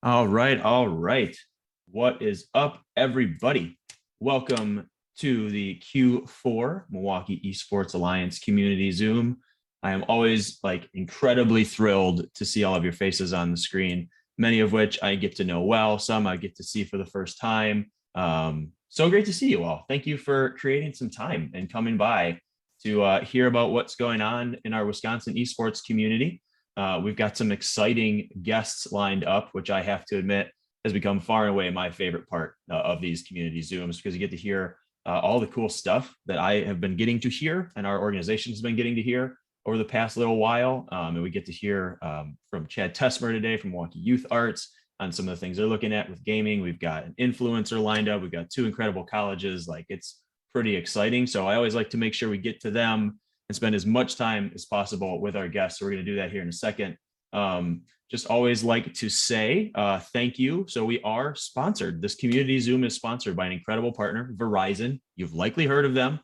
All right, all right. What is up, everybody? Welcome to the Q4 Milwaukee Esports Alliance Community Zoom. I am always incredibly thrilled to see all of your faces on the screen, many of which I get to know well, some I get to see for the first time. So great to see you all. Thank you for creating some time and coming by to hear about what's going on in our Wisconsin esports community. We've got some exciting guests lined up, which I have to admit has become far and away my favorite part of these community Zooms, because you get to hear all the cool stuff that I have been getting to hear and our organization has been getting to hear over the past little while. And we get to hear from Chad Tessmer today from Milwaukee Youth Arts on some of the things they're looking at with gaming. We've got an influencer lined up. We've got two incredible colleges. It's pretty exciting. So I always like to make sure we get to them and spend as much time as possible with our guests. So we're going to do that here in a second. Just always like to say thank you. So we are sponsored. This community Zoom is sponsored by an incredible partner, Verizon. You've likely heard of them.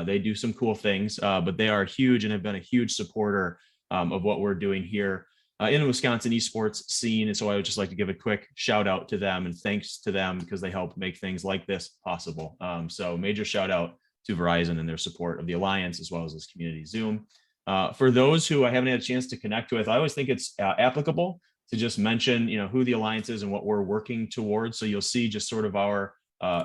They do some cool things, but they are huge and have been a huge supporter of what we're doing here in the Wisconsin esports scene. And so I would just like to give a quick shout out to them and thanks to them because they help make things like this possible. So major shout out to Verizon and their support of the Alliance, as well as this community Zoom. For those who I haven't had a chance to connect with, I always think it's applicable to just mention, who the Alliance is and what we're working towards. So you'll see just sort of our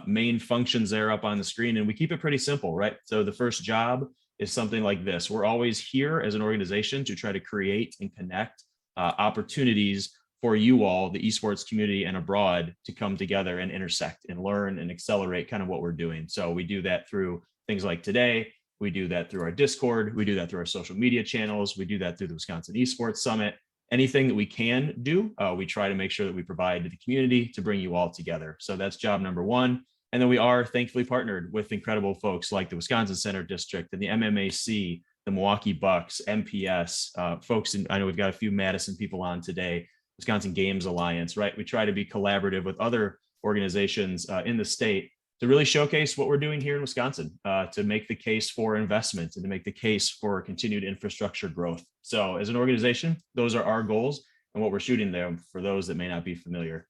main functions there up on the screen, and we keep it pretty simple, right? So the first job is something like this. We're always here as an organization to try to create and connect opportunities for you all, the esports community and abroad, to come together and intersect and learn and accelerate kind of what we're doing. So we do that through things like today. We do that through our Discord. We do that through our social media channels. We do that through the Wisconsin Esports Summit. Anything that we can do, we try to make sure that we provide to the community to bring you all together. So that's job number one. And then we are thankfully partnered with incredible folks like the Wisconsin Center District and the MMAC, the Milwaukee Bucks, MPS, folks. I know we've got a few Madison people on today, Wisconsin Games Alliance, right? We try to be collaborative with other organizations in the state to really showcase what we're doing here in Wisconsin, to make the case for investment and to make the case for continued infrastructure growth. So as an organization, those are our goals and what we're shooting there for those that may not be familiar.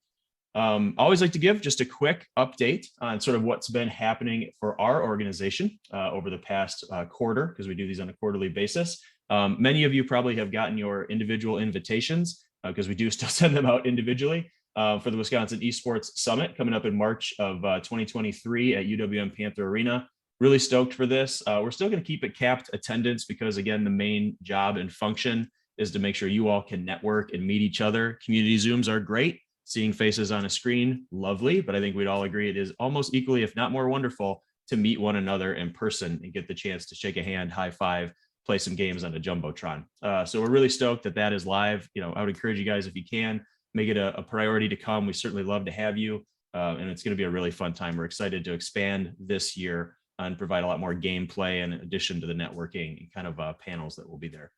I always like to give just a quick update on sort of what's been happening for our organization over the past quarter, because we do these on a quarterly basis. Many of you probably have gotten your individual invitations because we do still send them out individually. For the Wisconsin Esports Summit coming up in March of 2023 at UWM Panther Arena. Really stoked for this. We're still going to keep it capped attendance because, again, the main job and function is to make sure you all can network and meet each other. Community Zooms are great. Seeing faces on a screen, lovely, but I think we'd all agree it is almost equally, if not more wonderful, to meet one another in person and get the chance to shake a hand, high five, play some games on a Jumbotron. So we're really stoked that that is live. I would encourage you guys, if you can, make it a priority to come. We certainly love to have you. And it's going to be a really fun time. We're excited to expand this year and provide a lot more gameplay in addition to the networking and kind of panels that will be there.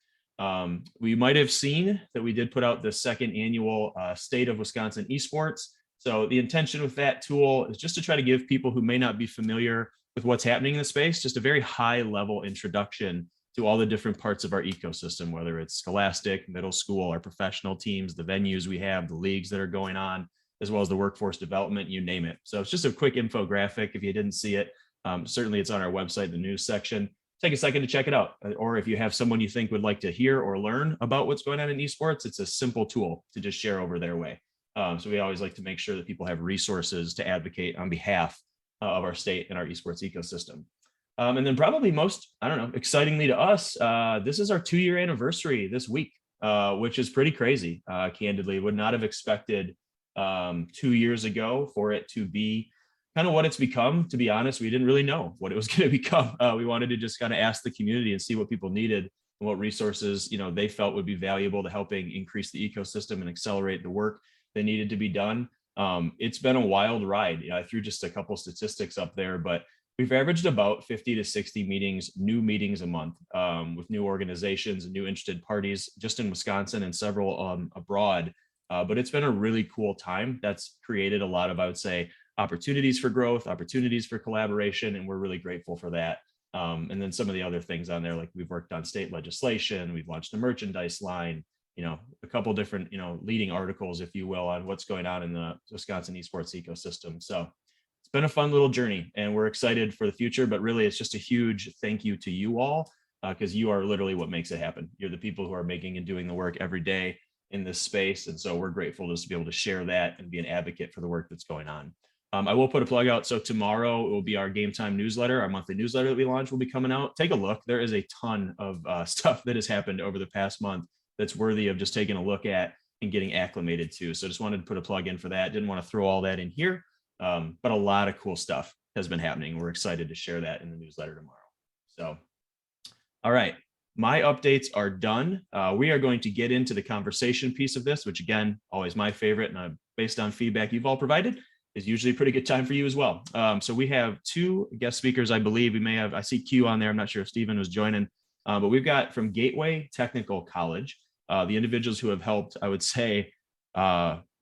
We might have seen that we did put out the second annual State of Wisconsin Esports. So the intention with that tool is just to try to give people who may not be familiar with what's happening in the space, just a very high level introduction to all the different parts of our ecosystem, whether it's scholastic, middle school, our professional teams, the venues we have, the leagues that are going on, as well as the workforce development, you name it. So it's just a quick infographic. If you didn't see it, certainly it's on our website, the news section. Take a second to check it out. Or if you have someone you think would like to hear or learn about what's going on in esports, it's a simple tool to just share over their way. So we always like to make sure that people have resources to advocate on behalf of our state and our esports ecosystem. And then probably most, excitingly to us, this is our 2-year anniversary this week, which is pretty crazy. Candidly, would not have expected 2 years ago for it to be kind of what it's become. To be honest, we didn't really know what it was going to become. We wanted to just kind of ask the community and see what people needed and what resources, they felt would be valuable to helping increase the ecosystem and accelerate the work that needed to be done. It's been a wild ride. I threw just a couple statistics up there, but we've averaged about 50 to 60 new meetings a month with new organizations and new interested parties just in Wisconsin and several abroad. But it's been a really cool time. That's created a lot of, I would say, opportunities for growth, opportunities for collaboration, and we're really grateful for that. And then some of the other things on there, like we've worked on state legislation, we've launched a merchandise line, a couple different, leading articles, if you will, on what's going on in the Wisconsin esports ecosystem. So it's been a fun little journey, and we're excited for the future, but really it's just a huge thank you to you all, because you are literally what makes it happen. You're the people who are making and doing the work every day in this space. And so we're grateful just to be able to share that and be an advocate for the work that's going on. I will put a plug out. So tomorrow it will be our Game Time newsletter. Our monthly newsletter that we launched will be coming out. Take a look. There is a ton of stuff that has happened over the past month that's worthy of just taking a look at and getting acclimated to. So just wanted to put a plug in for that. Didn't want to throw all that in here, but a lot of cool stuff has been happening. We're excited to share that in the newsletter tomorrow. So, all right. My updates are done. We are going to get into the conversation piece of this, which again, always my favorite, and based on feedback you've all provided, is usually a pretty good time for you as well. So we have two guest speakers, I believe. We may have, I see Q on there. I'm not sure if Stephen was joining, but we've got from Gateway Technical College, the individuals who have helped, I would say,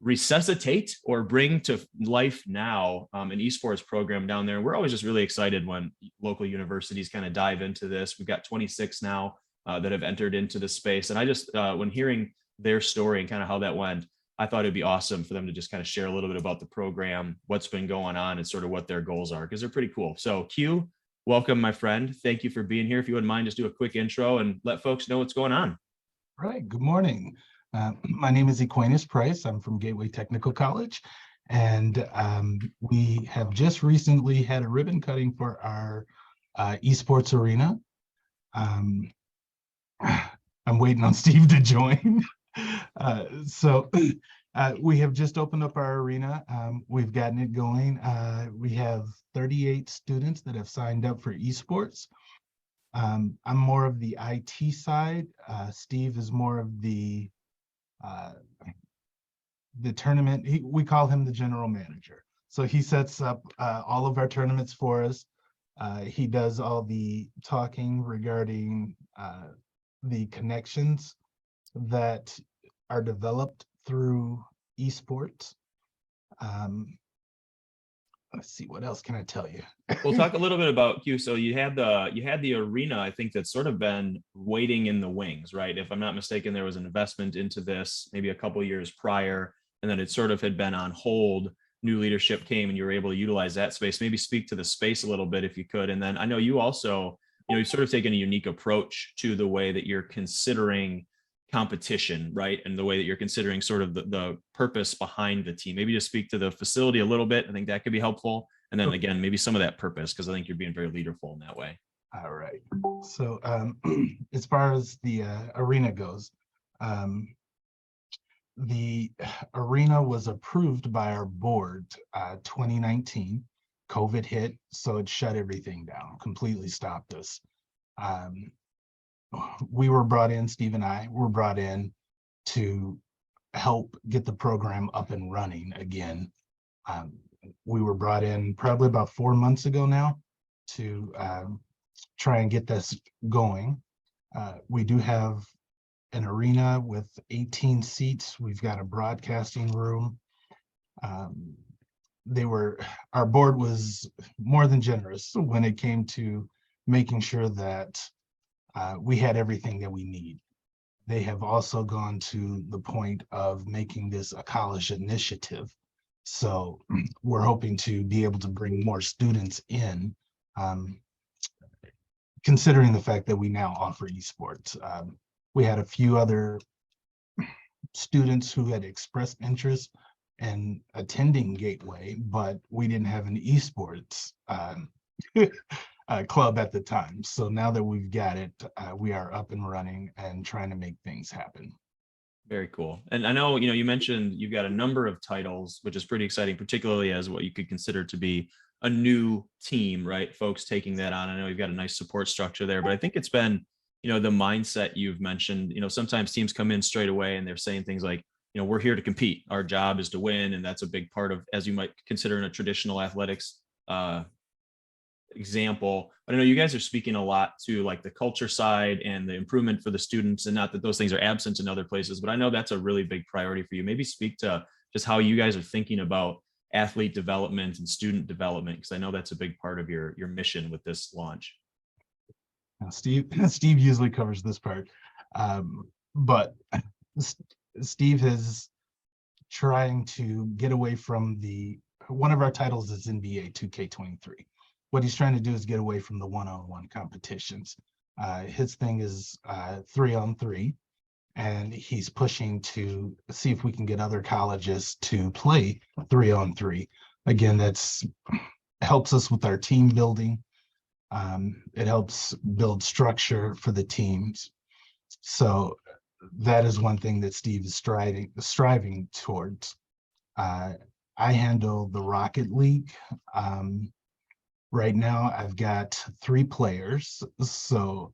resuscitate or bring to life now an esports program down there. We're always just really excited when local universities kind of dive into this. We've got 26 now that have entered into this space. And I just, when hearing their story and kind of how that went, I thought it'd be awesome for them to just kind of share a little bit about the program, what's been going on, and sort of what their goals are, because they're pretty cool. So Q, welcome, my friend. Thank you for being here. If you wouldn't mind, just do a quick intro and let folks know what's going on. Right. Good morning. My name is Equanus Price. I'm from Gateway Technical College, and we have just recently had a ribbon cutting for our esports arena. I'm waiting on Steve to join. We have just opened up our arena. We've gotten it going. We have 38 students that have signed up for esports. I'm more of the IT side. Steve is more of the tournament. We call him the general manager. So he sets up all of our tournaments for us. He does all the talking regarding the connections that are developed through esports. Let's see, what else can I tell you? We'll talk a little bit about Q. So you had the arena, I think, that's sort of been waiting in the wings, right? If I'm not mistaken, there was an investment into this maybe a couple years prior, and then it sort of had been on hold. New leadership came and you were able to utilize that space. Maybe speak to the space a little bit if you could. And then I know you also, you've sort of taken a unique approach to the way that you're considering competition, right? And the way that you're considering sort of the purpose behind the team. Maybe just speak to the facility a little bit. I think that could be helpful. And then again, maybe some of that purpose, because I think you're being very leaderful in that way. All right. So as far as the arena goes, the arena was approved by our board 2019. COVID hit, so it shut everything down, completely stopped us. We were brought in, Steve and I were brought in to help get the program up and running again. We were brought in probably about 4 months ago now to try and get this going. We do have an arena with 18 seats. We've got a broadcasting room. Our board was more than generous when it came to making sure that we had everything that we need. They have also gone to the point of making this a college initiative. So we're hoping to be able to bring more students in, considering the fact that we now offer esports. We had a few other students who had expressed interest in attending Gateway, but we didn't have an esports club at the time. So now that we've got it, we are up and running and trying to make things happen. Very cool. And I know, you mentioned you've got a number of titles, which is pretty exciting, particularly as what you could consider to be a new team, right? Folks taking that on. I know you've got a nice support structure there, but I think it's been, the mindset you've mentioned. Sometimes teams come in straight away and they're saying things like, we're here to compete. Our job is to win. And that's a big part of, as you might consider in a traditional athletics example. But I know you guys are speaking a lot to like the culture side and the improvement for the students, and not that those things are absent in other places, but I know that's a really big priority for you. Maybe speak to just how you guys are thinking about athlete development and student development, because I know that's a big part of your mission with this launch. Now, Steve usually covers this part, but Steve is trying to get away from one of our titles is NBA 2K23. What he's trying to do is get away from the one-on-one competitions. His thing is 3-on-3, and he's pushing to see if we can get other colleges to play 3-on-3. Again, that's helps us with our team building. It helps build structure for the teams. So that is one thing that Steve is striving towards. I handle the Rocket League. Right now, I've got 3 players. So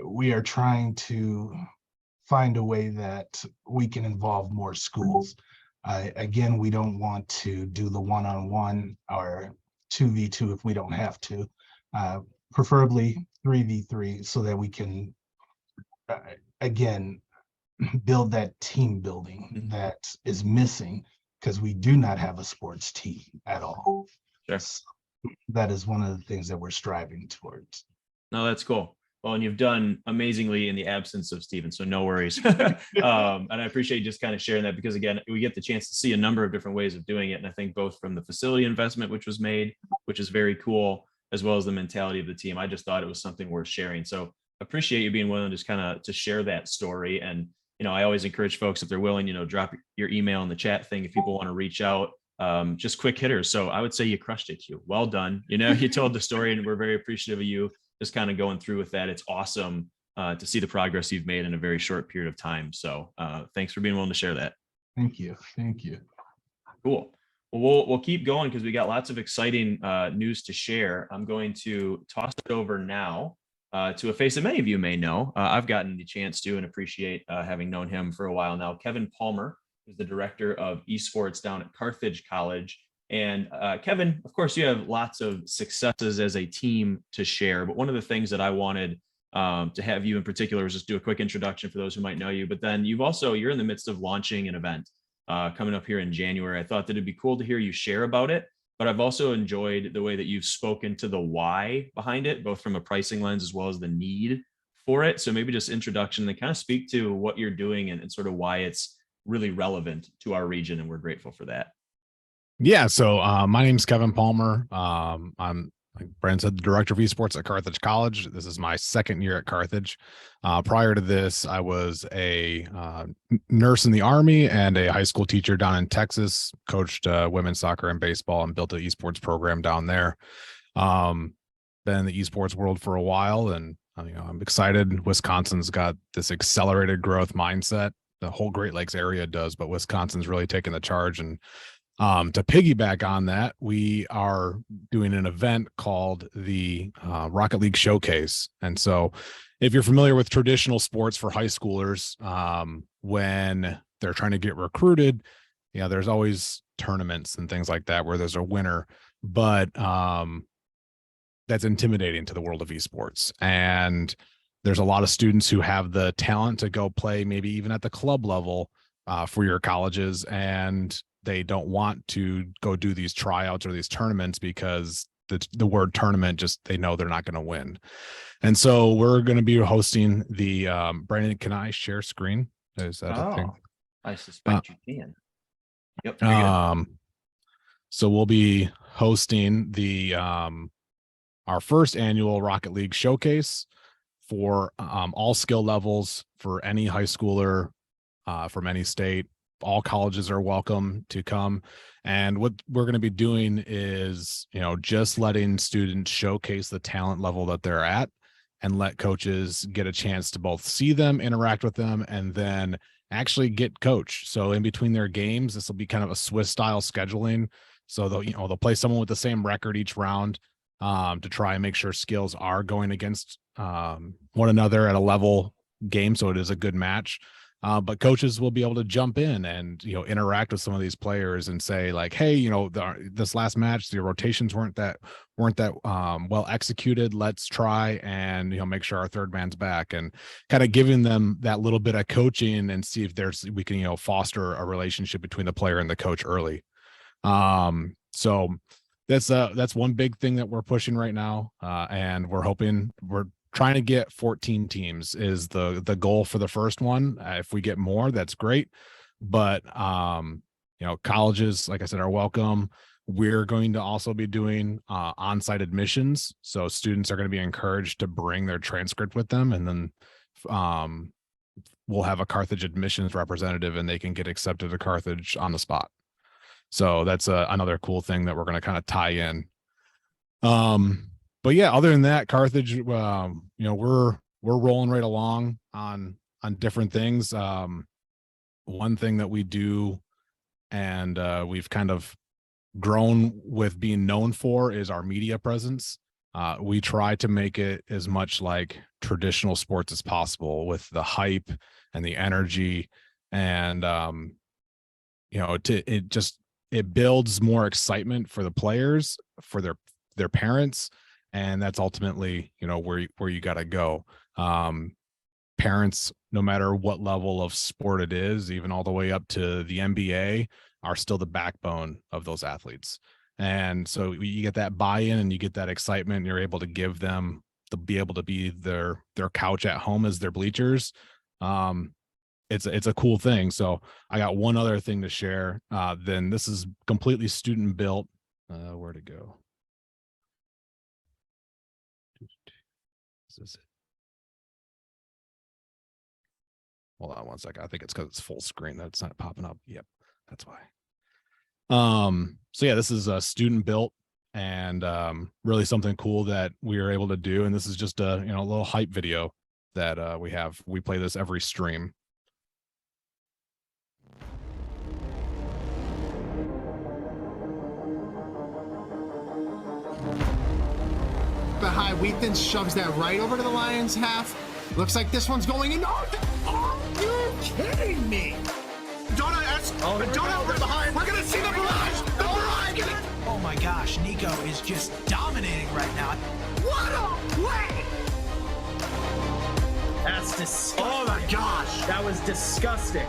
we are trying to find a way that we can involve more schools. Again, we don't want to do the one-on-one or 2v2 if we don't have to. Preferably 3v3 so that we can, again, build that team building that is missing because we do not have a sports team at all. Sure. So that is one of the things that we're striving towards. No, that's cool. Well, and you've done amazingly in the absence of Steven, so no worries. And I appreciate you just kind of sharing that because, again, we get the chance to see a number of different ways of doing it. And I think both from the facility investment, which was made, which is very cool, as well as the mentality of the team. I just thought it was something worth sharing. So appreciate you being willing to just kind of to share that story. And, I always encourage folks, if they're willing, drop your email in the chat thing if people want to reach out. Just quick hitters. So I would say you crushed it, Q. Well done. You told the story and we're very appreciative of you just kind of going through with that. It's awesome to see the progress you've made in a very short period of time. So thanks for being willing to share that. Thank you. Thank you. Cool. Well, we'll keep going because we got lots of exciting news to share. I'm going to toss it over now to a face that many of you may know. I've gotten the chance to and appreciate having known him for a while now. Kevin Palmer is the director of esports down at Carthage College. And Kevin, of course, you have lots of successes as a team to share. But one of the things that I wanted to have you in particular was just do a quick introduction for those who might know you. But then you're in the midst of launching an event coming up here in January. I thought that it'd be cool to hear you share about it. But I've also enjoyed the way that you've spoken to the why behind it, both from a pricing lens as well as the need for it. So maybe just introduction and kind of speak to what you're doing and sort of why it's really relevant to our region. And we're grateful for that. Yeah. So my name's Kevin Palmer. I'm, like Brandon said, the director of esports at Carthage College. This is my second year at Carthage. Prior to this, I was a nurse in the Army and a high school teacher down in Texas, coached women's soccer and baseball and built an esports program down there. Been in the esports world for a while, and I'm excited. Wisconsin's got this accelerated growth mindset. The whole Great Lakes area does, but Wisconsin's really taking the charge. And to piggyback on that, we are doing an event called the Rocket League Showcase. And so if you're familiar with traditional sports for high schoolers, when they're trying to get recruited, there's always tournaments and things like that where there's a winner, but that's intimidating to the world of esports. And there's a lot of students who have the talent to go play maybe even at the club level for your colleges, and they don't want to go do these tryouts or these tournaments because the word tournament, just they know they're not going to win. And so we're going to be hosting the Brandon, can I share screen? Is that a thing? I suspect you can. Yep. So we'll be hosting the our first annual Rocket League Showcase for all skill levels for any high schooler from any state. All colleges are welcome to come. And what we're going to be doing is, just letting students showcase the talent level that they're at and let coaches get a chance to both see them, interact with them, and then actually get coached. So in between their games, this will be kind of a Swiss style scheduling. So they'll play someone with the same record each round to try and make sure skills are going against one another at a level game. So it is a good match. But coaches will be able to jump in and, interact with some of these players and say like, hey, this last match, the rotations weren't that well executed. Let's try and, make sure our third man's back, and kind of giving them that little bit of coaching and see if we can, foster a relationship between the player and the coach early. So that's one big thing that we're pushing right now. And we're trying to get 14 teams is the goal for the first one. If we get more, that's great. But colleges, like I said, are welcome. We're going to also be doing on-site admissions. So students are going to be encouraged to bring their transcript with them, and then we'll have a Carthage admissions representative and they can get accepted to Carthage on the spot. So that's another cool thing that we're going to kind of tie in. But yeah, other than that, Carthage, we're rolling right along on different things. One thing that we do, and we've kind of grown with being known for, is our media presence. We try to make it as much like traditional sports as possible, with the hype and the energy, and it builds more excitement for the players, for their parents, and that's ultimately where you got to go. Parents, no matter what level of sport it is, even all the way up to the NBA, are still the backbone of those athletes. And so you get that buy-in and you get that excitement, and you're able to give them be able to be their couch at home as their bleachers. It's a cool thing. So I got one other thing to share. Then this is completely student built. Where to go? Is this it? Hold on one second. I think it's because it's full screen that's not popping up. Yep, that's why. So yeah, this is a student built, and really something cool that we are able to do. And this is just a little hype video that we have. We play this every stream. High Wheaton shoves that right over to the Lions half. Looks like this one's going in. Are you kidding me? Don't over behind. We're gonna see the barrage. The barrage. Oh my gosh, Nico is just dominating right now. What a play! That's disgusting. Oh my gosh, that was disgusting.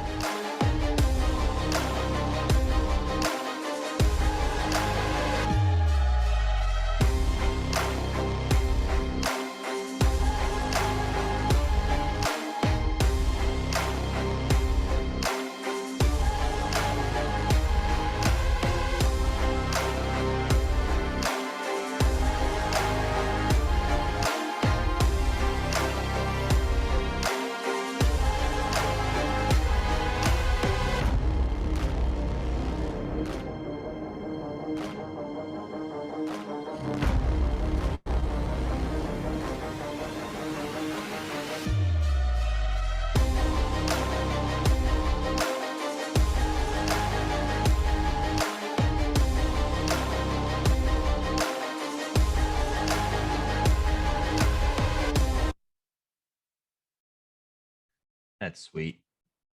That's sweet.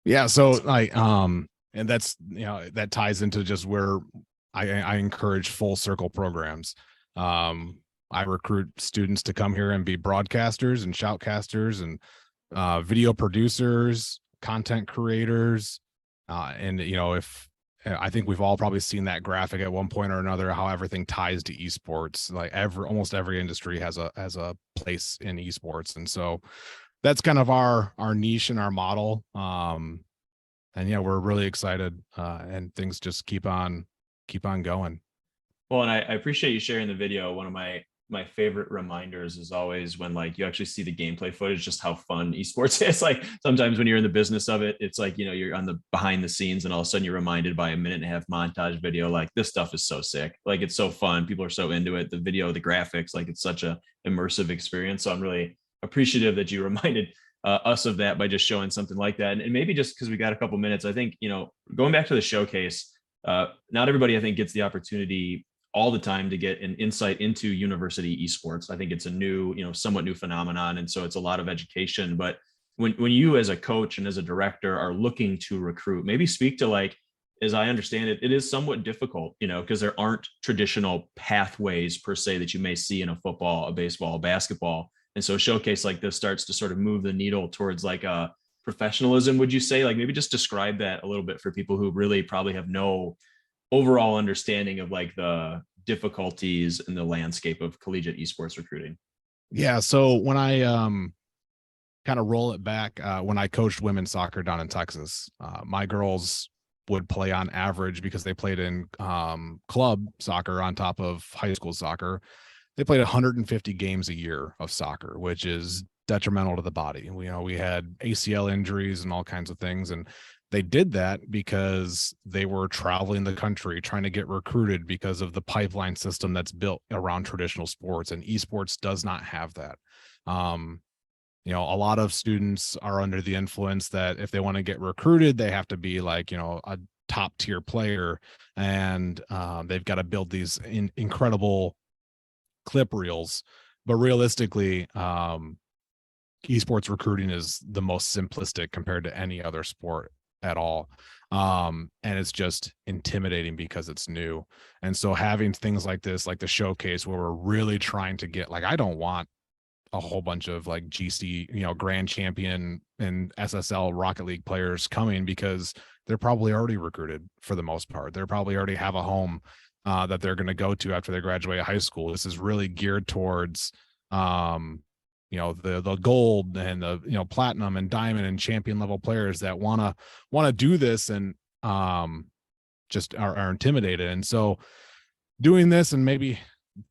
Yeah. So and that's, that ties into just where I encourage full circle programs. I recruit students to come here and be broadcasters and shoutcasters and video producers, content creators. And if I think we've all probably seen that graphic at one point or another, how everything ties to esports. Like almost every industry has a place in esports. And so that's kind of our niche and our model. And yeah, we're really excited, and things just keep on going. Well, and I appreciate you sharing the video. One of my favorite reminders is always when you actually see the gameplay footage, just how fun esports is. Like sometimes when you're in the business of it, it's like, you're on the behind the scenes and all of a sudden you're reminded by a 1.5-minute montage video. Like this stuff is so sick. Like it's so fun. People are so into it. The video, the graphics, like it's such a immersive experience. So I'm really appreciative that you reminded us of that by just showing something like that. And maybe just because we got a couple minutes, I think, going back to the showcase, not everybody, I think, gets the opportunity all the time to get an insight into university esports. I think it's a new, somewhat new phenomenon. And so it's a lot of education. But when you as a coach and as a director are looking to recruit, maybe speak to as I understand it, it is somewhat difficult, because there aren't traditional pathways per se that you may see in a football, a baseball, a basketball. And so a showcase like this starts to sort of move the needle towards a professionalism. Would you say, maybe just describe that a little bit for people who really probably have no overall understanding of the difficulties in the landscape of collegiate esports recruiting? Yeah. So when I kind of roll it back, when I coached women's soccer down in Texas, my girls would play on average because they played in club soccer on top of high school soccer. They played 150 games a year of soccer, which is detrimental to the body. We had ACL injuries and all kinds of things. And they did that because they were traveling the country trying to get recruited because of the pipeline system that's built around traditional sports. And esports does not have that. A lot of students are under the influence that if they want to get recruited, they have to be like, a top tier player, and they've got to build these incredible clip reels. But realistically, esports recruiting is the most simplistic compared to any other sport at all. And it's just intimidating because it's new. And so having things like this, like the showcase, where we're really trying to get, like, I don't want a whole bunch of like GC, grand champion and SSL Rocket League players coming, because they're probably already recruited for the most part. They're probably already have a home that they're going to go to after they graduate high school. This is really geared towards, the gold and the, platinum and diamond and champion level players that want to do this and just are intimidated. And so doing this and maybe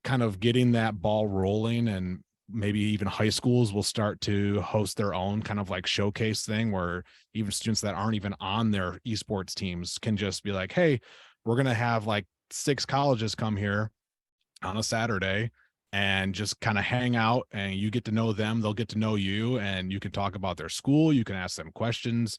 kind of getting that ball rolling, and maybe even high schools will start to host their own kind of like showcase thing where even students that aren't even on their esports teams can just be like, hey, we're going to have like 6 colleges come here on a Saturday and just kind of hang out, and you get to know them, they'll get to know you, and you can talk about their school, you can ask them questions.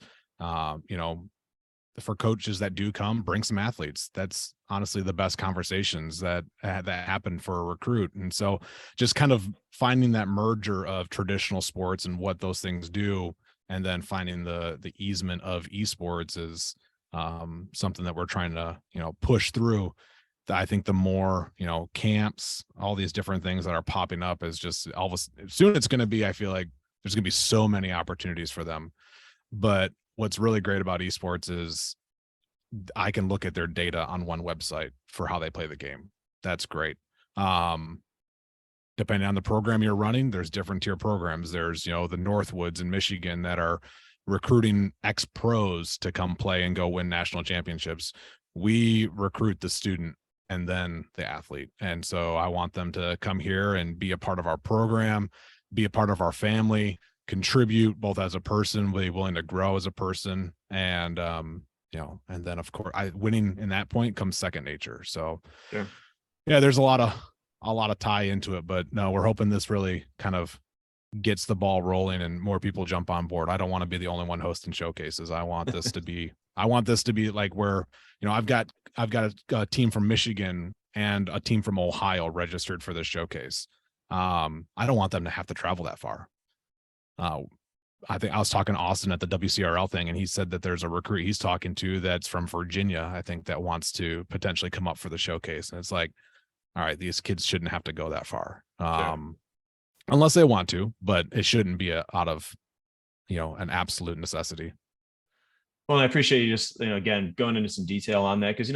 For coaches that do come, bring some athletes. That's honestly the best conversations that happen for a recruit. And so just kind of finding that merger of traditional sports and what those things do, and then finding the easement of esports is something that we're trying to, push through. I think the more, camps, all these different things that are popping up is just all of a, soon it's going to be, I feel like there's going to be so many opportunities for them. But what's really great about esports is I can look at their data on one website for how they play the game. That's great. Depending on the program you're running, there's different tier programs. There's, the Northwoods in Michigan that are recruiting ex-pros to come play and go win national championships. We recruit the student and then the athlete. And so I want them to come here and be a part of our program, be a part of our family, contribute both as a person, be willing to grow as a person. And, and then of course winning in that point comes second nature. So Sure. Yeah, there's a lot of tie into it, but no, we're hoping this really kind of gets the ball rolling and more people jump on board. I don't want to be the only one hosting showcases. I want this to be like where, I've got a team from Michigan and a team from Ohio registered for this showcase. I don't want them to have to travel that far. I think I was talking to Austin at the WCRL thing, and he said that there's a recruit he's talking to that's from Virginia, I think, that wants to potentially come up for the showcase. And it's like, all right, these kids shouldn't have to go that far, unless they want to, but it shouldn't be out of, an absolute necessity. Well, I appreciate you just, again, going into some detail on that, because,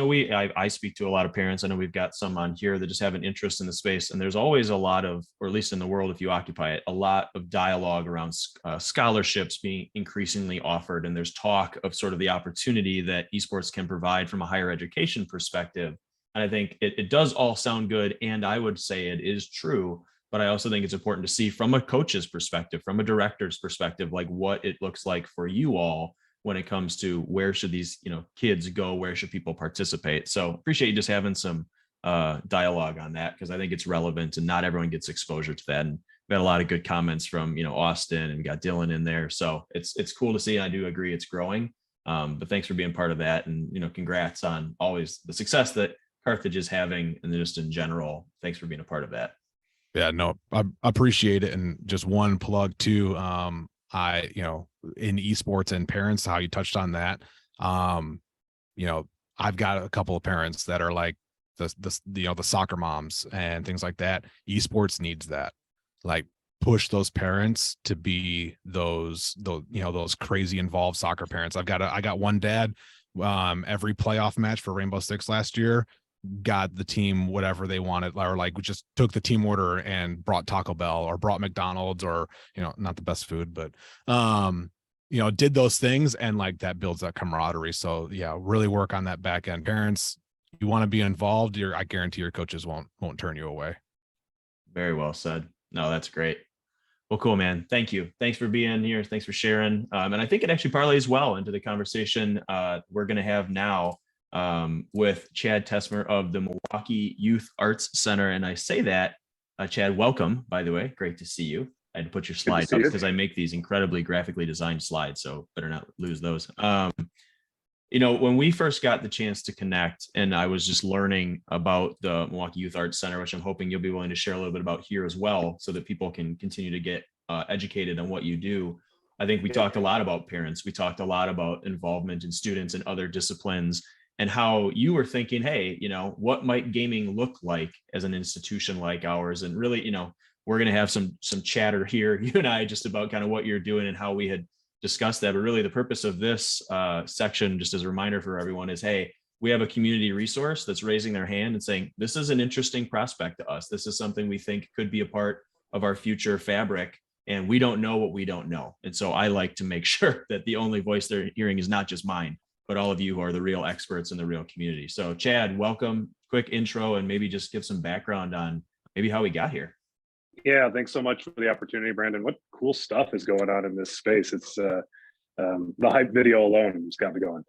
I speak to a lot of parents. I know we've got some on here that just have an interest in the space, and there's always a lot of, or at least in the world, if you occupy it, a lot of dialogue around scholarships being increasingly offered. And there's talk of sort of the opportunity that esports can provide from a higher education perspective. And I think it does all sound good. And I would say it is true, but I also think it's important to see from a coach's perspective, from a director's perspective, like what it looks like for you all when it comes to where should these, kids go, where should people participate. So appreciate you just having some dialogue on that, because I think it's relevant and not everyone gets exposure to that. And we had a lot of good comments from, Austin, and we got Dylan in there. So it's cool to see. I do agree it's growing. But thanks for being part of that. And, congrats on always the success that Carthage is having, and just in general, thanks for being a part of that. Yeah, no, I appreciate it. And just one plug too. In esports and parents, how you touched on that. I've got a couple of parents that are like the soccer moms and things like that. Esports needs that, like, push those parents to be those crazy involved soccer parents. I got one dad, every playoff match for Rainbow Six last year, got the team whatever they wanted, or like we just took the team order and brought Taco Bell or brought McDonald's, or, you know, not the best food, but you know, did those things, and like that builds that camaraderie. So yeah, really work on that back end. Parents, you want to be involved, I guarantee your coaches won't turn you away. Very well said. No, that's great. Well, cool, man. Thank you. Thanks for being here. Thanks for sharing. And I think it actually parlays well into the conversation we're going to have now with Chad Tessmer of the Milwaukee Youth Arts Center. And I say that, Chad, welcome, by the way. Great to see you. I had to put your slides up because I make these incredibly graphically designed slides, so better not lose those. You know, when we first got the chance to connect, and I was just learning about the Milwaukee Youth Arts Center, which I'm hoping you'll be willing to share a little bit about here as well, so that people can continue to get educated on what you do. I think we talked a lot about parents. We talked a lot about involvement in students and other disciplines, and how you were thinking, hey, you know, what might gaming look like as an institution like ours? And really, you know, we're going to have some chatter here, you and I, just about kind of what you're doing and how we had discussed that. But really the purpose of this section, just as a reminder for everyone, is, hey, we have a community resource that's raising their hand and saying, this is an interesting prospect to us. This is something we think could be a part of our future fabric. And we don't know what we don't know. And so I like to make sure that the only voice they're hearing is not just mine, but all of you who are the real experts in the real community. So Chad, welcome. Quick intro, and maybe just give some background on maybe how we got here. Yeah, thanks so much for the opportunity, Brandon. What cool stuff is going on in this space? It's the hype video alone has got me going.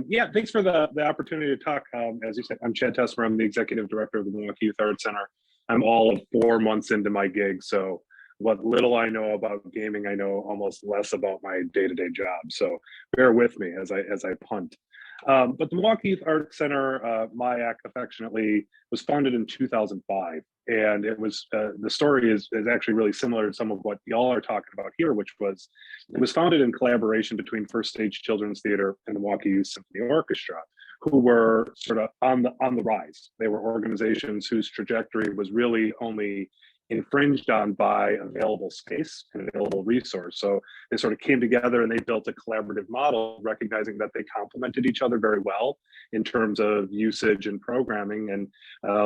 Yeah, thanks for the opportunity to talk. As you said, I'm Chad Tessmer. I'm the executive director of the Milwaukee Youth Arts Center. I'm all of 4 months into my gig, so what little I know about gaming, I know almost less about my day-to-day job. So bear with me as I punt. But the Milwaukee Youth Arts Center, MIAC affectionately, was founded in 2005. And it was, the story is actually really similar to some of what y'all are talking about here, which was, it was founded in collaboration between First Stage Children's Theater and the Milwaukee Youth Symphony Orchestra, who were sort of on the rise. They were organizations whose trajectory was really only infringed on by available space and available resource. So they sort of came together and they built a collaborative model, recognizing that they complemented each other very well in terms of usage and programming, and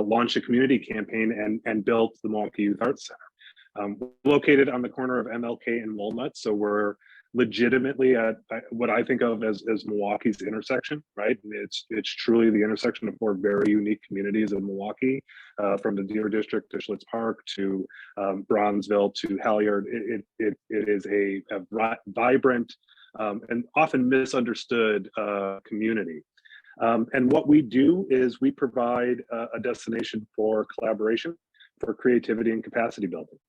launched a community campaign and built the Milwaukee Youth Arts Center. Located on the corner of MLK and Walnut, so we're legitimately at what I think of as Milwaukee's intersection, right? It's truly the intersection of 4 very unique communities in Milwaukee, from the Deer District to Schlitz Park to Bronzeville to Halyard. It is a vibrant and often misunderstood community. And what we do is we provide a destination for collaboration, for creativity and capacity building.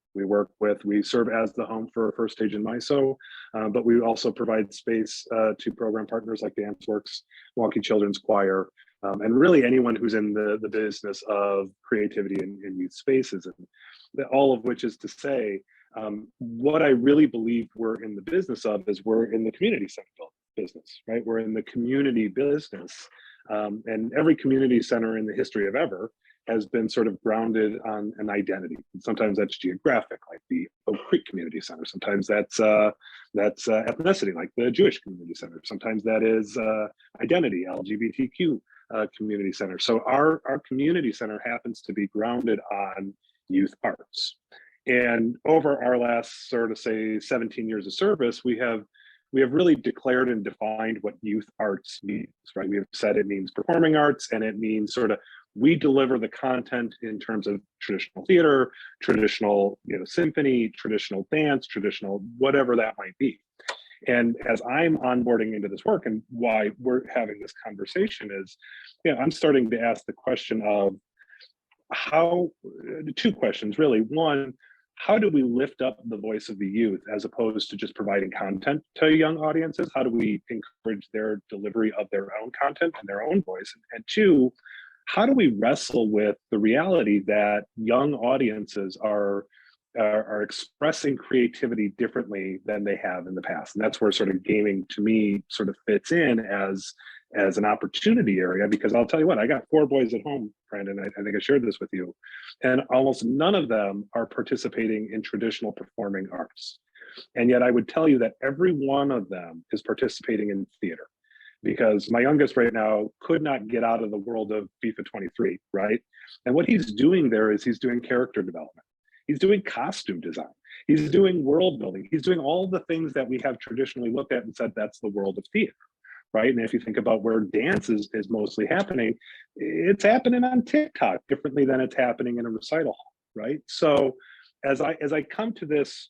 We serve as the home for First Stage and MISO, but we also provide space to program partners like DanceWorks, Milwaukee Children's Choir, and really anyone who's in the business of creativity in youth spaces. And all of which is to say, what I really believe we're in the business of is we're in the community center business, right? We're in the community business. And every community center in the history of ever has been sort of grounded on an identity. And sometimes that's geographic, like the Oak Creek Community Center. Sometimes that's ethnicity, like the Jewish Community Center. Sometimes that is identity, LGBTQ Community Center. So our community center happens to be grounded on youth arts. And over our last sort of say 17 years of service, we have really declared and defined what youth arts means, right? We have said it means performing arts, and it means sort of, we deliver the content in terms of traditional theater, traditional, symphony, traditional dance, traditional whatever that might be. And as I'm onboarding into this work, and why we're having this conversation is, I'm starting to ask the question of how, 2 questions really. One, how do we lift up the voice of the youth as opposed to just providing content to young audiences? How do we encourage their delivery of their own content and their own voice? And 2, how do we wrestle with the reality that young audiences are expressing creativity differently than they have in the past? And that's where sort of gaming to me sort of fits in as an opportunity area, because I'll tell you what, I got 4 boys at home, Brandon, I think I shared this with you, and almost none of them are participating in traditional performing arts. And yet I would tell you that every one of them is participating in theater. because my youngest right now could not get out of the world of FIFA 23, right? And what he's doing there is he's doing character development. He's doing costume design. He's doing world building. He's doing all the things that we have traditionally looked at and said that's the world of theater, right? And if you think about where dance is mostly happening, it's happening on TikTok differently than it's happening in a recital hall, right? So as I come to this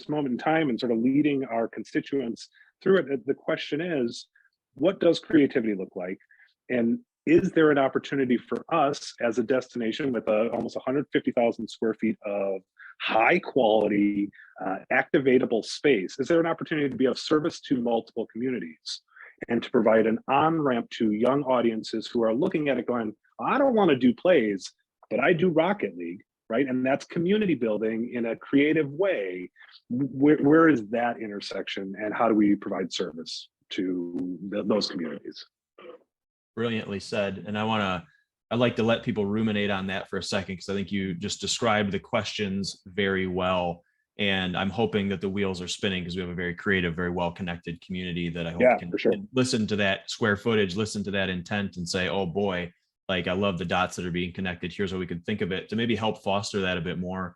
moment in time and sort of leading our constituents through it, the question is, what does creativity look like? And is there an opportunity for us as a destination with almost 150,000 square feet of high quality, activatable space? Is there an opportunity to be of service to multiple communities and to provide an on-ramp to young audiences who are looking at it going, I don't want to do plays, but I do Rocket League, right? And that's community building in a creative way. Where is that intersection, and how do we provide service to those communities? Brilliantly said. And I'd like to let people ruminate on that for a second, because I think you just described the questions very well. And I'm hoping that the wheels are spinning, because we have a very creative, very well-connected community that I hope can listen to that square footage, listen to that intent and say, oh boy, like I love the dots that are being connected. Here's how we can think of it to maybe help foster that a bit more.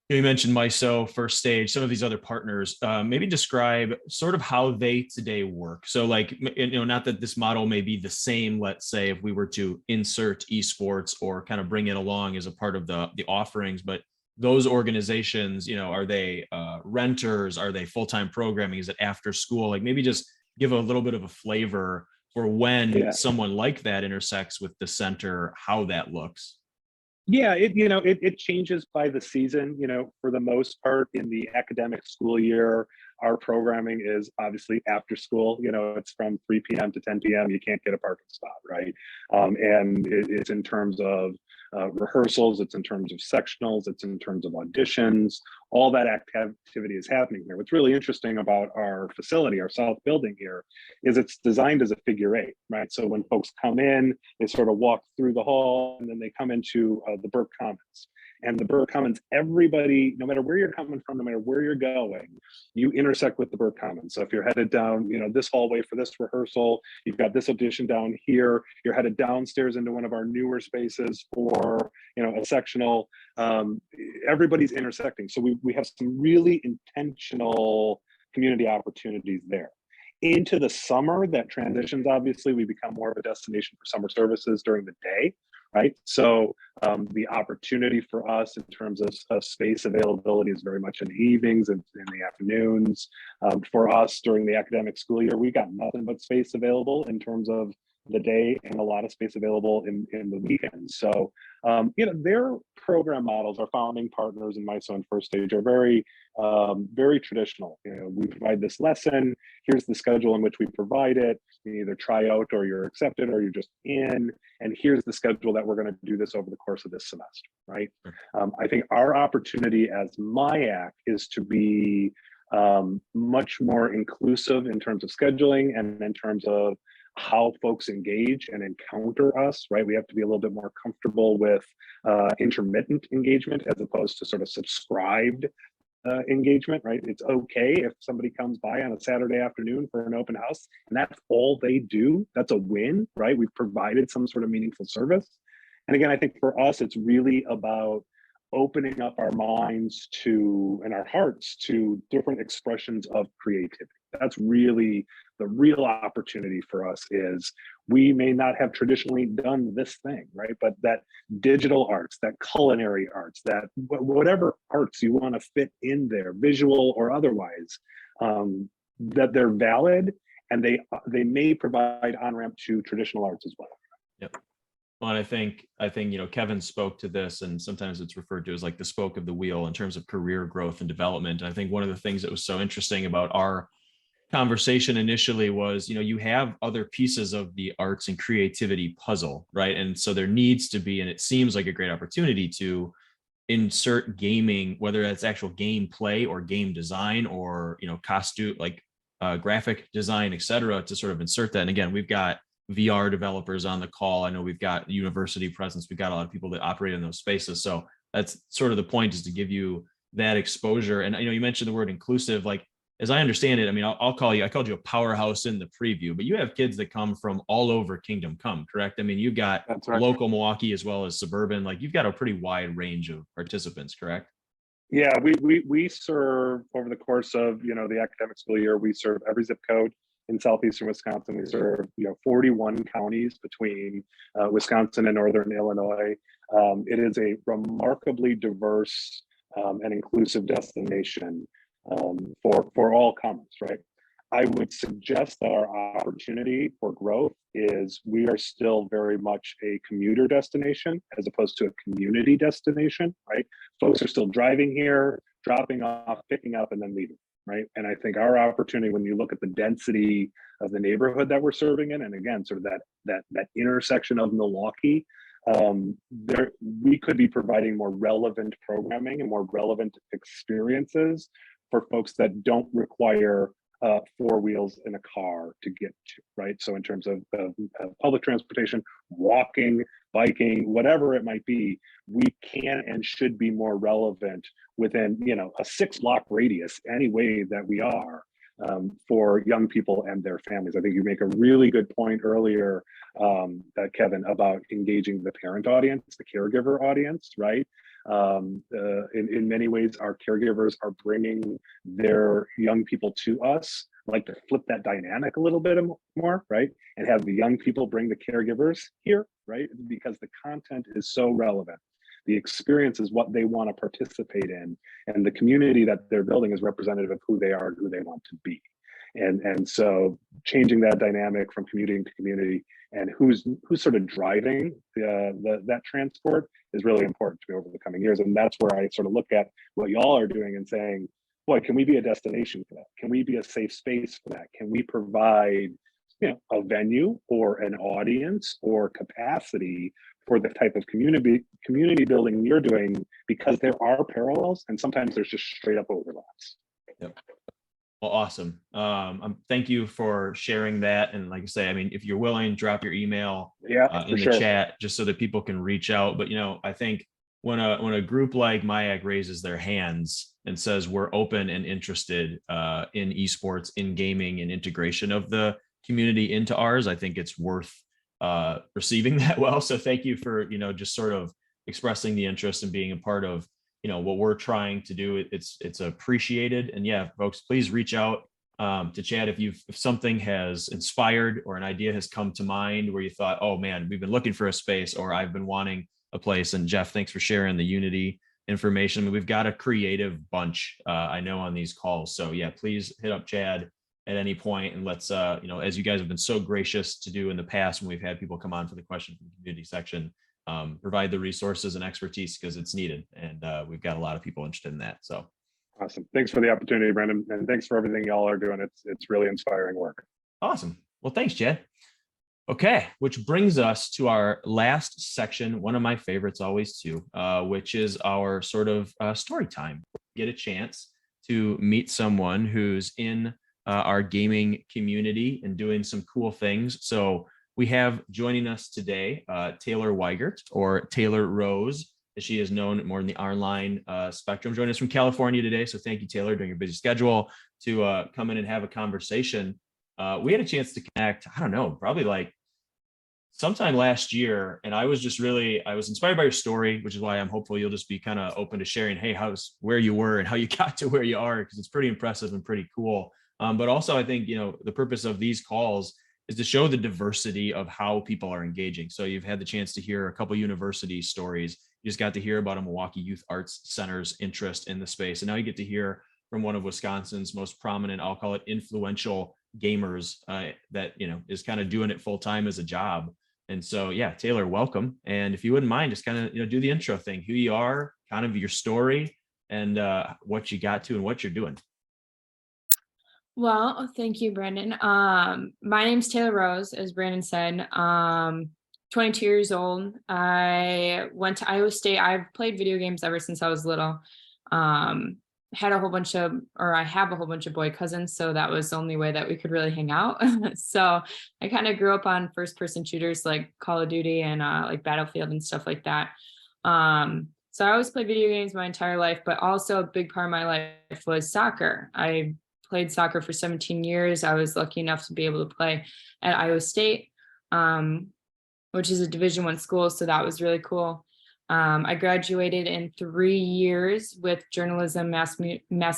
You mentioned MISO, First Stage, some of these other partners. Maybe describe sort of how they today work. So like, not that this model may be the same, let's say, if we were to insert esports or kind of bring it along as a part of the offerings, but those organizations, are they renters? Are they full-time programming? Is it after school? Like maybe just give a little bit of a flavor for when someone like that intersects with the center, how that looks. Yeah, it changes by the season. For the most part, in the academic school year, our programming is obviously after school. It's from 3 p.m. to 10 p.m. You can't get a parking spot, right? And it's in terms of rehearsals, it's in terms of sectionals, it's in terms of auditions. All that activity is happening here. What's really interesting about our facility, our south building here, is it's designed as a figure 8, right? So when folks come in, they sort of walk through the hall, and then they come into the Burke Commons. And the Burke Commons, everybody, no matter where you're coming from, no matter where you're going, you intersect with the Burke Commons. So if you're headed down, this hallway for this rehearsal, you've got this audition down here, you're headed downstairs into one of our newer spaces for, a sectional, everybody's intersecting. So we have some really intentional community opportunities there. Into the summer, that transitions, obviously, we become more of a destination for summer services during the day, right? So the opportunity for us in terms of space availability is very much in the evenings and in the afternoons. For us during the academic school year, we got nothing but space available in terms of the day, and a lot of space available in the weekends. So, their program models, our founding partners in MISO and First Stage, are very, very traditional. We provide this lesson, here's the schedule in which we provide it. You either try out or you're accepted or you're just in, and here's the schedule that we're going to do this over the course of this semester, right? I think our opportunity as MIAC is to be much more inclusive in terms of scheduling and in terms of how folks engage and encounter us, right? We have to be a little bit more comfortable with intermittent engagement as opposed to sort of subscribed engagement, right? It's okay if somebody comes by on a Saturday afternoon for an open house and that's all they do. That's a win, right? We've provided some sort of meaningful service. And again, I think for us, it's really about opening up our minds to, and our hearts to, different expressions of creativity. That's really the real opportunity for us. Is we may not have traditionally done this thing, right? But that digital arts, that culinary arts, that whatever arts you want to fit in there, visual or otherwise, that they're valid, and they may provide on-ramp to traditional arts as well. Yep. Well, and I think Kevin spoke to this, and sometimes it's referred to as like the spoke of the wheel in terms of career growth and development. And I think one of the things that was so interesting about our conversation initially was, you have other pieces of the arts and creativity puzzle, right? And so there needs to be, and it seems like a great opportunity to insert gaming, whether that's actual game play or game design or, costume, like graphic design, et cetera, to sort of insert that. And again, we've got VR developers on the call. I know we've got university presence. We've got a lot of people that operate in those spaces. So that's sort of the point, is to give you that exposure. And you mentioned the word inclusive. Like, as I understand it, I mean, I called you a powerhouse in the preview, but you have kids that come from all over Kingdom Come, correct? I mean, you've got That's right. local Milwaukee as well as suburban, like you've got a pretty wide range of participants, correct? Yeah, we serve over the course of the academic school year. We serve every zip code in southeastern Wisconsin. We serve 41 counties between Wisconsin and northern Illinois. It is a remarkably diverse and inclusive destination for all comers, right? I would suggest that our opportunity for growth is we are still very much a commuter destination as opposed to a community destination, right? Folks are still driving here, dropping off, picking up, and then leaving, right? And I think our opportunity, when you look at the density of the neighborhood that we're serving in, and again, sort of that intersection of Milwaukee, we could be providing more relevant programming and more relevant experiences for folks that don't require four wheels in a car to get to, right? So in terms of public transportation, walking, biking, whatever it might be, we can and should be more relevant within, a 6-block radius, any way that we are, for young people and their families. I think you make a really good point earlier, Kevin, about engaging the parent audience, the caregiver audience, right? In many ways, our caregivers are bringing their young people to us. I like to flip that dynamic a little bit more, right? And have the young people bring the caregivers here, right? Because the content is so relevant. The experience is what they want to participate in, and the community that they're building is representative of who they are and who they want to be. And so changing that dynamic from community to community and who's sort of driving that transport is really important to me over the coming years. And that's where I sort of look at what y'all are doing and saying, boy, can we be a destination for that? Can we be a safe space for that? Can we provide a venue or an audience or capacity for the type of community building you're doing? Because there are parallels and sometimes there's just straight up overlaps. Yep. Well, awesome. Thank you for sharing that. And like I say, I mean, if you're willing, drop your email in the chat just so that people can reach out. But, I think when a group like MIAC raises their hands and says we're open and interested in esports, in gaming, and integration of the community into ours, I think it's worth receiving that well. So thank you for, just sort of expressing the interest and being a part of what we're trying to do. It's appreciated. And yeah, folks, please reach out to Chad if something has inspired or an idea has come to mind where you thought, oh man, we've been looking for a space, or I've been wanting a place. And Jeff, thanks for sharing the Unity information. We've got a creative bunch, I know, on these calls. So yeah, please hit up Chad at any point, and let's as you guys have been so gracious to do in the past when we've had people come on for the question from the community section, provide the resources and expertise because it's needed, and we've got a lot of people interested in that. So awesome. Thanks for the opportunity, Brandon, and thanks for everything y'all are doing. It's really inspiring work. Awesome. Well, thanks, Chad. Okay, which brings us to our last section, one of my favorites always too, which is our sort of story time. Get a chance to meet someone who's in our gaming community and doing some cool things. So we have joining us today, Taylor Weigert, or Taylor Rose, as she is known more in the online spectrum, joining us from California today. So thank you, Taylor, during your busy schedule to come in and have a conversation. We had a chance to connect, I don't know, probably like sometime last year. And I was inspired by your story, which is why I'm hopeful you'll just be kind of open to sharing, hey, where you were and how you got to where you are, because it's pretty impressive and pretty cool. But also I think, the purpose of these calls is to show the diversity of how people are engaging. So you've had the chance to hear a couple university stories. You just got to hear about a Milwaukee Youth Arts Center's interest in the space. And now you get to hear from one of Wisconsin's most prominent, I'll call it influential gamers that, is kind of doing it full time as a job. And so, yeah, Taylor, welcome. And if you wouldn't mind, just kind of, do the intro thing, who you are, kind of your story, and what you got to and what you're doing. Well, thank you, Brandon. My name's Taylor Rose, as Brandon said. 22 years old. I went to Iowa State. I've played video games ever since I was little. I have a whole bunch of boy cousins, so that was the only way that we could really hang out. So I kind of grew up on first-person shooters like Call of Duty and like Battlefield and stuff like that. So I always played video games my entire life, but also a big part of my life was soccer. I played soccer for 17 years. I was lucky enough to be able to play at Iowa State, which is a Division I school. So that was really cool. I graduated in 3 years with journalism, mass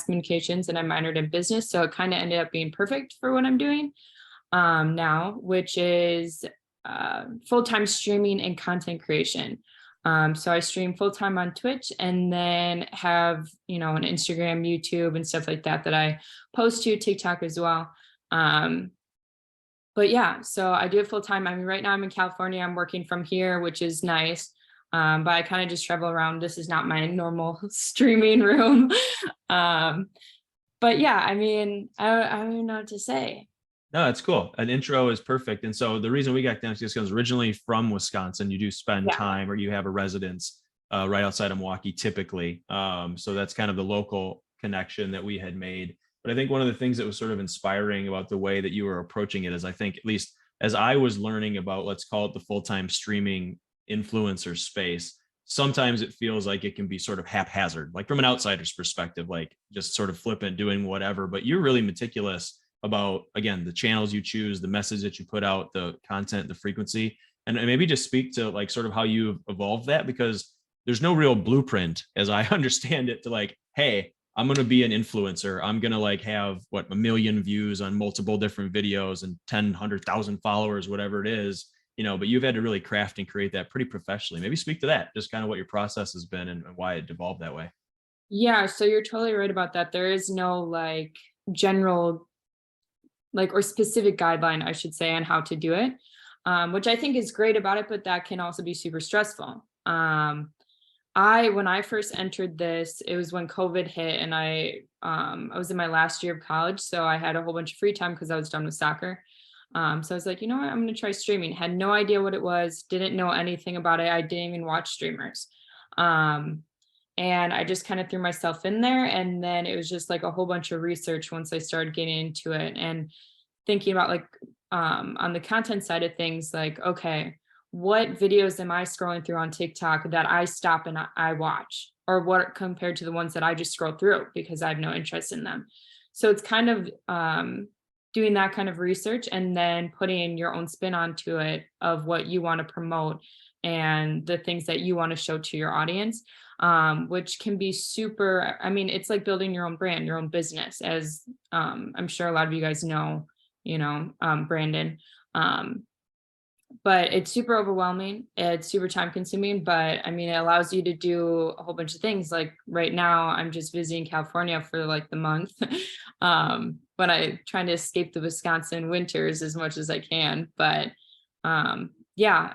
communications, and I minored in business. So it kind of ended up being perfect for what I'm doing now, which is full-time streaming and content creation. So I stream full-time on Twitch and then have, an Instagram, YouTube, and stuff like that that I post to, TikTok as well. But yeah, so I do it full-time. I mean, right now I'm in California. I'm working from here, which is nice. But I kind of just travel around. This is not my normal streaming room. But yeah, I mean, I don't know what to say. No, that's cool. An intro is perfect. And so the reason we got down to this is originally from Wisconsin. You do spend time, or you have a residence right outside of Milwaukee typically. So that's kind of the local connection that we had made. But I think one of the things that was sort of inspiring about the way that you were approaching it is, I think, at least as I was learning about, let's call it the full-time streaming influencer space, sometimes it feels like it can be sort of haphazard, like from an outsider's perspective, like just sort of flippant, doing whatever. But you're really meticulous about, again, the channels you choose, the message that you put out, the content, the frequency, and maybe just speak to like sort of how you've evolved that, because there's no real blueprint, as I understand it, to like, hey, I'm going to be an influencer. I'm going to like have 1 million views on multiple different videos and 100,000 followers, whatever it is, but you've had to really craft and create that pretty professionally. Maybe speak to that, just kind of what your process has been and why it evolved that way. Yeah, so you're totally right about that. There is no like general or specific guideline, I should say, on how to do it, which I think is great about it, but that can also be super stressful. When I first entered this, it was when COVID hit, and I was in my last year of college, so I had a whole bunch of free time because I was done with soccer. So I was like, you know what, I'm going to try streaming. Had no idea what it was, didn't know anything about it. I didn't even watch streamers. And I just kind of threw myself in there. And then it was just like a whole bunch of research once I started getting into it and thinking about on the content side of things, like, okay, what videos am I scrolling through on TikTok that I stop and I watch, or what compared to the ones that I just scroll through because I have no interest in them. So it's kind of doing that kind of research and then putting your own spin onto it of what you want to promote and the things that you want to show to your audience, which can be super, I mean, it's like building your own brand, your own business, as I'm sure a lot of you guys know, Brandon. But it's super overwhelming. It's super time consuming, but I mean, it allows you to do a whole bunch of things. Like right now, I'm just visiting California for like the month. But I'm trying to escape the Wisconsin winters as much as I can. But yeah,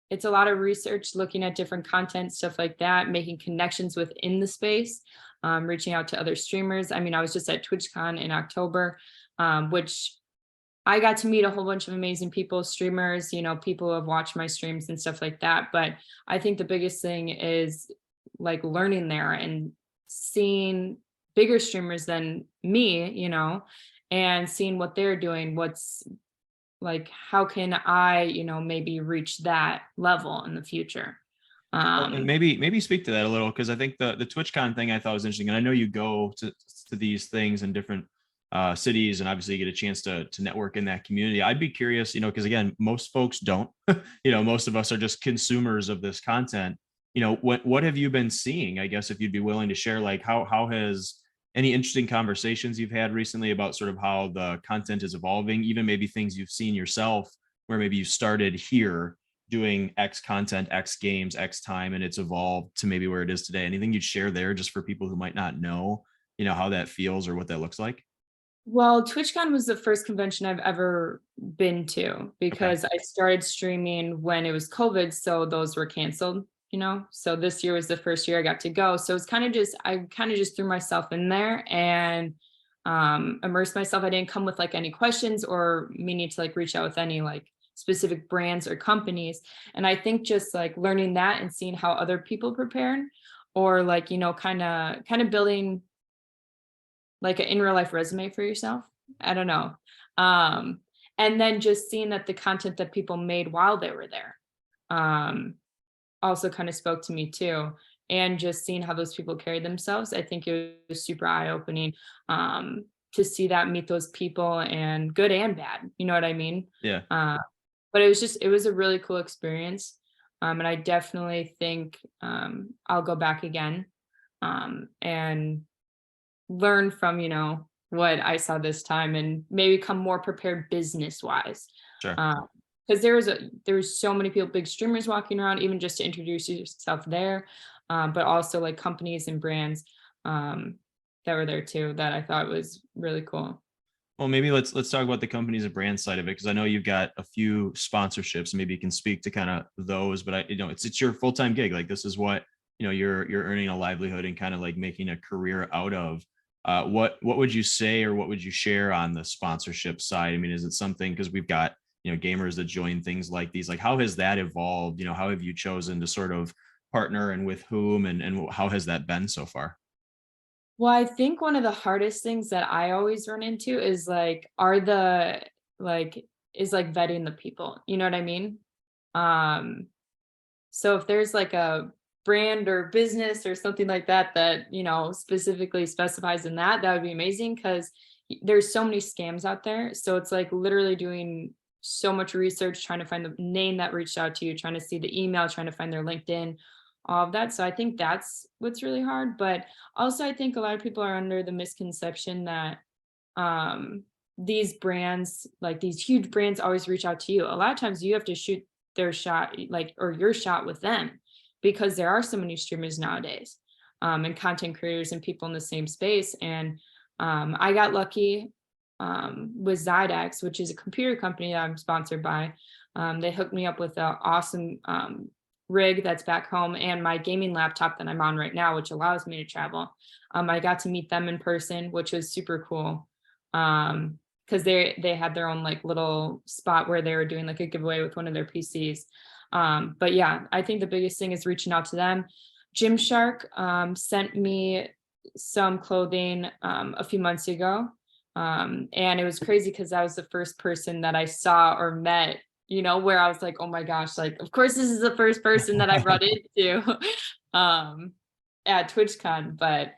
it's a lot of research, looking at different content, stuff like that, making connections within the space, reaching out to other streamers. I mean, I was just at TwitchCon in October, which I got to meet a whole bunch of amazing people, streamers, people who have watched my streams and stuff like that. But I think the biggest thing is like learning there and seeing bigger streamers than me, and seeing what they're doing, what's like, how can I, maybe reach that level in the future. And maybe speak to that a little, because I think the TwitchCon thing I thought was interesting. And I know you go to these things in different cities, and obviously you get a chance to network in that community. I'd be curious, because again, most folks don't, most of us are just consumers of this content. What have you been seeing? I guess if you'd be willing to share, like how has any interesting conversations you've had recently about sort of how the content is evolving, even maybe things you've seen yourself where maybe you started here doing X content, X games, X time, and it's evolved to maybe where it is today. Anything you'd share there, just for people who might not know, how that feels or what that looks like? Well, TwitchCon was the first convention I've ever been to, because I started streaming when it was COVID, so those were canceled, so this year was the first year I got to go. So it's I kind of just threw myself in there and immersed myself. I didn't come with like any questions or meaning to like reach out with any like specific brands or companies. And I think just like learning that and seeing how other people prepared, or like, kind of building like an in real life resume for yourself. I don't know. And then just seeing that the content that people made while they were there also kind of spoke to me too. and just seeing how those people carry themselves, I think it was super eye-opening to see that, meet those people, and good and bad, you know what I mean? Yeah. But it was a really cool experience. And I definitely think I'll go back again and learn from, what I saw this time, and maybe come more prepared business wise. Sure. Because there was so many people, big streamers walking around, even just to introduce yourself there, but also like companies and brands that were there too, that I thought was really cool. Well, maybe let's talk about the companies and brand side of it, because I know you've got a few sponsorships. Maybe you can speak to kind of those, but it's your full-time gig. Like, this is what you're earning a livelihood and kind of like making a career out of. What would you say, or what would you share on the sponsorship side? I mean, is it something, because we've got gamers that join things like these, like how has that evolved? How have you chosen to sort of partner, and with whom, and how has that been so far? Well, I think one of the hardest things that I always run into is vetting the people. You know what I mean? So if there's like a brand or business or something like that specifically specifies in that would be amazing, because there's so many scams out there. So it's like literally doing so much research, trying to find the name that reached out to you, trying to see the email, trying to find their LinkedIn, all of that. So I think that's what's really hard. But also I think a lot of people are under the misconception that these brands, like these huge brands, always reach out to you. A lot of times you have to shoot their shot, or your shot with them, because there are so many streamers nowadays, and content creators and people in the same space. And I got lucky with Zydex, which is a computer company that I'm sponsored by. They hooked me up with an awesome rig that's back home, and my gaming laptop that I'm on right now, which allows me to travel. I got to meet them in person, which was super cool. Because they had their own like little spot where they were doing like a giveaway with one of their PCs. But yeah, I think the biggest thing is reaching out to them. Gymshark sent me some clothing a few months ago. And it was crazy because that was the first person that I saw or met, where I was like, oh my gosh, like, of course, this is the first person that I've run into at TwitchCon. But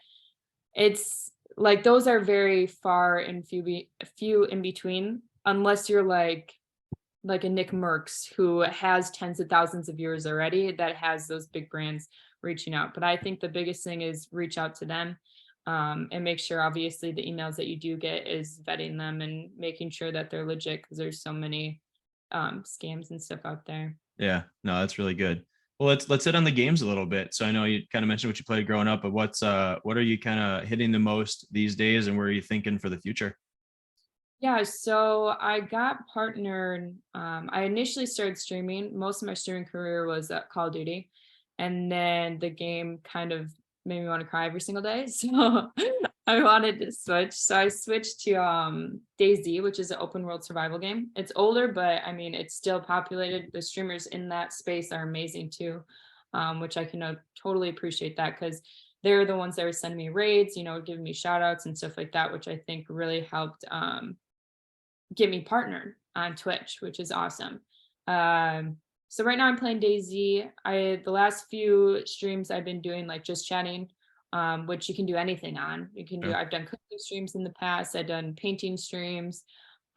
it's like, those are very far and few in between, unless you're like a Nick Merckx, who has tens of thousands of viewers already, that has those big brands reaching out. But I think the biggest thing is reach out to them, and make sure, obviously, the emails that you do get is vetting them and making sure that they're legit, because there's so many scams and stuff out there. Yeah, no, that's really good. Well, let's hit on the games a little bit. So I know you kind of mentioned what you played growing up, but what are you kind of hitting the most these days, and where are you thinking for the future? Yeah, so I got partnered. I initially started streaming. Most of my streaming career was at Call of Duty, and then the game kind of made me want to cry every single day. So I wanted to switch. So I switched to DayZ, which is an open world survival game. It's older, but I mean, it's still populated. The streamers in that space are amazing too, which I can totally appreciate that, because they're the ones that were sending me raids, giving me shout outs and stuff like that, which I think really helped get me partnered on Twitch, which is awesome. So right now I'm playing DayZ. The last few streams I've been doing like just chatting, which you can do anything on. I've done cooking streams in the past. I've done painting streams.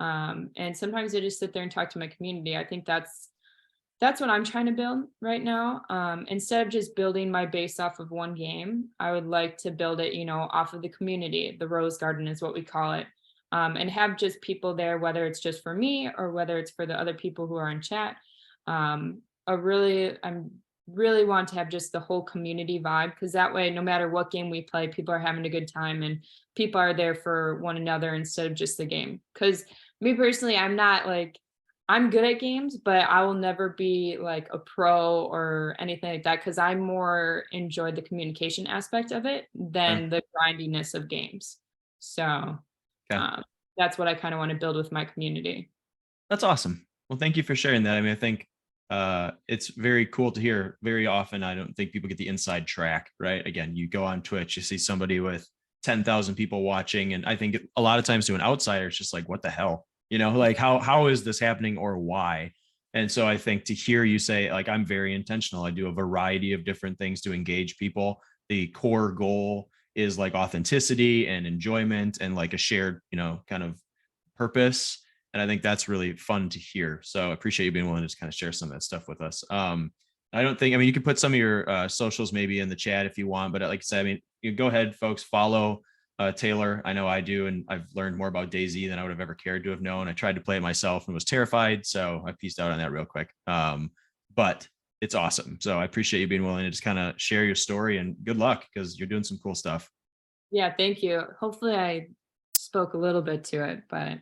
And sometimes I just sit there and talk to my community. I think that's what I'm trying to build right now. Instead of just building my base off of one game, I would like to build it, off of the community. The Rose Garden is what we call it. And have just people there, whether it's just for me or whether it's for the other people who are in chat. I'm really want to have just the whole community vibe, because that way, no matter what game we play, people are having a good time and people are there for one another instead of just the game. Because me personally, I'm good at games, but I will never be like a pro or anything like that, because I more enjoy the communication aspect of it than the grindiness of games. So that's what I kind of want to build with my community. That's awesome. Well, thank you for sharing that. I mean, I think it's very cool to hear. Very often, I don't think people get the inside track, right? Again, you go on Twitch, you see somebody with 10,000 people watching. And I think a lot of times to an outsider, it's just like, what the hell? Like, how is this happening, or why? And so I think to hear you say, like, I'm very intentional. I do a variety of different things to engage people. The core goal is like authenticity and enjoyment and like a shared, kind of purpose. And I think that's really fun to hear. So I appreciate you being willing to just kind of share some of that stuff with us. You could put some of your socials maybe in the chat if you want, but like I said, I mean, you go ahead, folks, follow Taylor. I know I do, and I've learned more about DayZ than I would have ever cared to have known. I tried to play it myself and was terrified, so I pieced out on that real quick. But it's awesome. So I appreciate you being willing to just kind of share your story, and good luck because you're doing some cool stuff. Yeah, thank you. Hopefully I spoke a little bit to it, but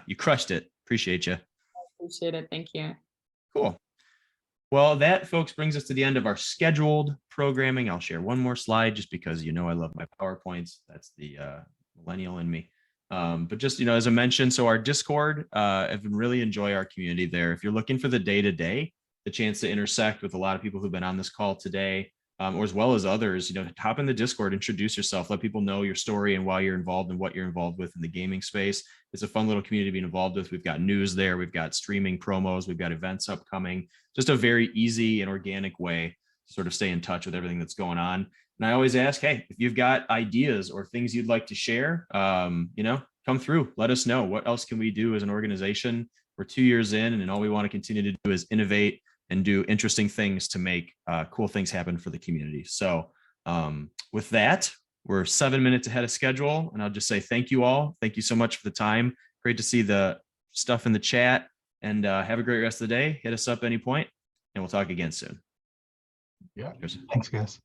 You crushed it. Appreciate you. appreciate it. Thank you. Cool. Well, that, folks, brings us to the end of our scheduled programming. I'll share one more slide just because I love my PowerPoints. That's the millennial in me. But just, as I mentioned, so our Discord, I've been really enjoy our community there. If you're looking for the day-to-day, the chance to intersect with a lot of people who've been on this call today, or as well as others, hop in the Discord, introduce yourself, let people know your story and why you're involved and what you're involved with in the gaming space. It's a fun little community to be involved with. We've got news there. We've got streaming promos. We've got events upcoming. Just a very easy and organic way to sort of stay in touch with everything that's going on. And I always ask, hey, if you've got ideas or things you'd like to share, come through. Let us know. What else can we do as an organization? We're 2 years in, and all we want to continue to do is innovate and do interesting things to make cool things happen for the community. So with that, we're 7 minutes ahead of schedule, and I'll just say thank you all. Thank you so much for the time. Great to see the stuff in the chat, and have a great rest of the day. Hit us up any point, and we'll talk again soon. Yeah. Cheers. Thanks, guys.